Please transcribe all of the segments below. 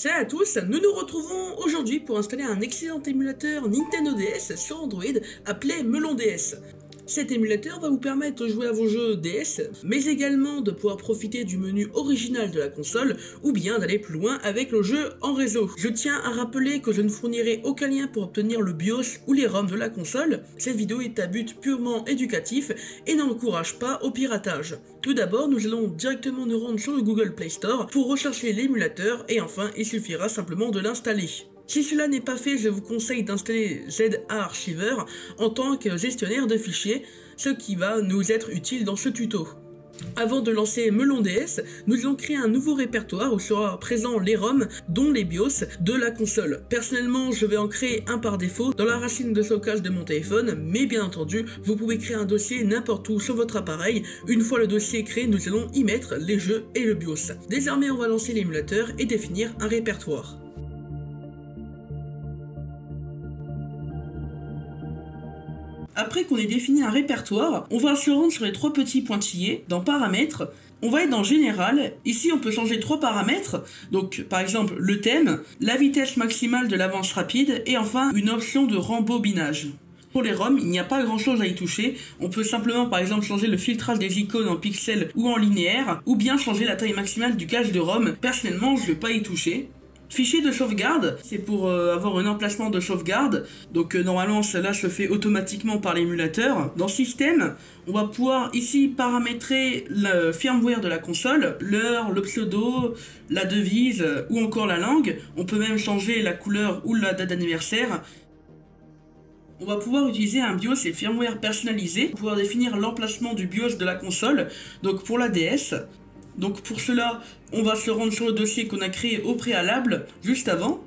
Salut à tous, nous nous retrouvons aujourd'hui pour installer un excellent émulateur Nintendo DS sur Android appelé Melon DS. Cet émulateur va vous permettre de jouer à vos jeux DS, mais également de pouvoir profiter du menu original de la console, ou bien d'aller plus loin avec le jeu en réseau. Je tiens à rappeler que je ne fournirai aucun lien pour obtenir le BIOS ou les ROM de la console. Cette vidéo est à but purement éducatif et n'encourage pas au piratage. Tout d'abord, nous allons directement nous rendre sur le Google Play Store pour rechercher l'émulateur et enfin, il suffira simplement de l'installer. Si cela n'est pas fait, je vous conseille d'installer ZA Archiver en tant que gestionnaire de fichiers, ce qui va nous être utile dans ce tuto. Avant de lancer Melon DS, nous allons créer un nouveau répertoire où sera présent les ROM, dont les BIOS de la console. Personnellement, je vais en créer un par défaut dans la racine de stockage de mon téléphone, mais bien entendu, vous pouvez créer un dossier n'importe où sur votre appareil. Une fois le dossier créé, nous allons y mettre les jeux et le BIOS. Désormais, on va lancer l'émulateur et définir un répertoire. Après qu'on ait défini un répertoire, on va se rendre sur les trois petits pointillés dans Paramètres. On va être dans Général. Ici, on peut changer trois paramètres. Donc, par exemple, le thème, la vitesse maximale de l'avance rapide et enfin une option de rembobinage. Pour les ROM, il n'y a pas grand chose à y toucher. On peut simplement, par exemple, changer le filtrage des icônes en pixels ou en linéaire, ou bien changer la taille maximale du cache de ROM. Personnellement, je ne vais pas y toucher. Fichier de sauvegarde, c'est pour avoir un emplacement de sauvegarde, donc normalement cela se fait automatiquement par l'émulateur. Dans Système, on va pouvoir ici paramétrer le firmware de la console, l'heure, le pseudo, la devise ou encore la langue. On peut même changer la couleur ou la date d'anniversaire. On va pouvoir utiliser un BIOS et firmware personnalisé pour pouvoir définir l'emplacement du BIOS de la console, donc pour la DS. Donc pour cela, on va se rendre sur le dossier qu'on a créé au préalable, juste avant.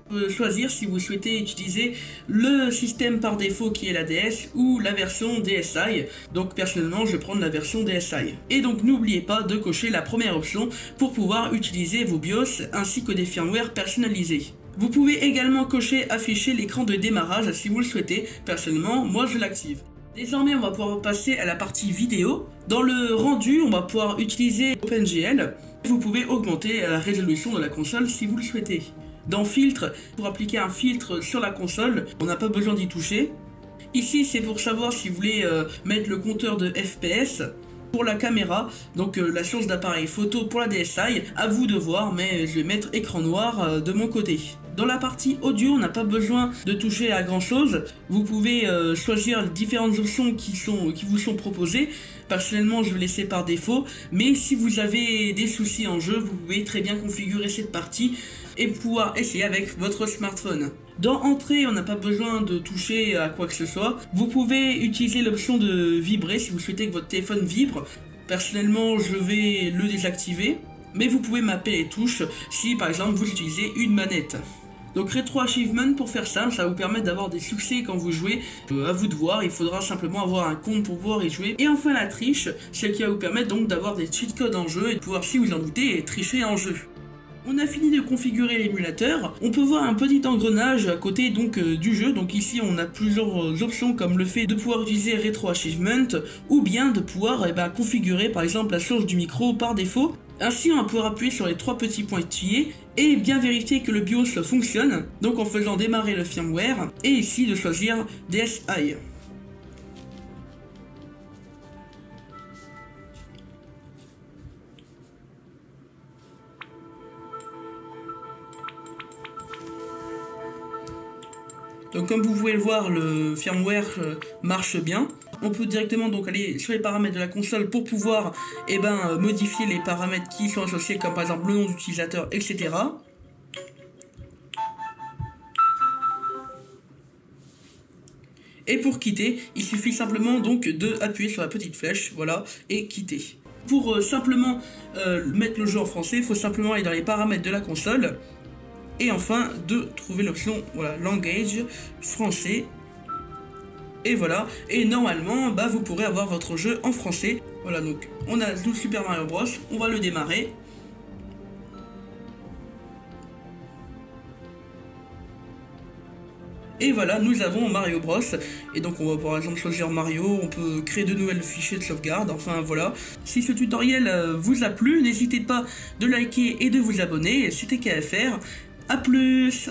Vous pouvez choisir si vous souhaitez utiliser le système par défaut qui est la DS ou la version DSi. Donc personnellement, je vais prendre la version DSi. Et donc n'oubliez pas de cocher la première option pour pouvoir utiliser vos BIOS ainsi que des firmware personnalisés. Vous pouvez également cocher afficher l'écran de démarrage si vous le souhaitez. Personnellement, moi je l'active. Désormais, on va pouvoir passer à la partie vidéo. Dans le rendu, on va pouvoir utiliser OpenGL. Vous pouvez augmenter la résolution de la console si vous le souhaitez. Dans Filtre, pour appliquer un filtre sur la console, on n'a pas besoin d'y toucher. Ici, c'est pour savoir si vous voulez mettre le compteur de FPS. Pour la caméra, donc la source d'appareil photo pour la DSi, à vous de voir, mais je vais mettre écran noir de mon côté. Dans la partie audio, on n'a pas besoin de toucher à grand chose. Vous pouvez choisir les différentes options qui vous sont proposées. Personnellement, je vais laisser par défaut, mais si vous avez des soucis en jeu, vous pouvez très bien configurer cette partie et pouvoir essayer avec votre smartphone. Dans Entrée, on n'a pas besoin de toucher à quoi que ce soit. Vous pouvez utiliser l'option de vibrer si vous souhaitez que votre téléphone vibre. Personnellement, je vais le désactiver, mais vous pouvez mapper les touches si par exemple vous utilisez une manette. Donc Retro Achievement, pour faire simple, ça va vous permettre d'avoir des succès quand vous jouez. À vous de voir, il faudra simplement avoir un compte pour pouvoir y jouer. Et enfin la triche, celle qui va vous permettre donc d'avoir des cheat codes en jeu et de pouvoir, si vous en doutez, tricher en jeu. On a fini de configurer l'émulateur. On peut voir un petit engrenage à côté donc du jeu. Donc ici on a plusieurs options comme le fait de pouvoir utiliser Retro Achievement ou bien de pouvoir configurer par exemple la source du micro par défaut. Ainsi on va pouvoir appuyer sur les trois petits pointillés et bien vérifier que le BIOS fonctionne, donc en faisant démarrer le firmware et ici de choisir DSi. Donc comme vous pouvez le voir, le firmware marche bien. On peut directement donc aller sur les paramètres de la console pour pouvoir modifier les paramètres qui sont associés comme par exemple le nom d'utilisateur, etc. Et pour quitter, il suffit simplement donc de appuyer sur la petite flèche, voilà, et quitter. Pour simplement mettre le jeu en français, il faut simplement aller dans les paramètres de la console. Et enfin, de trouver l'option, voilà, Language, français. Et voilà, et normalement, vous pourrez avoir votre jeu en français. Voilà, donc, on a le Super Mario Bros, on va le démarrer. Et voilà, nous avons Mario Bros. Et donc on va par exemple choisir Mario, on peut créer de nouvelles fichiers de sauvegarde, enfin voilà. Si ce tutoriel vous a plu, n'hésitez pas de liker et de vous abonner, c'était qu'à faire. A plus!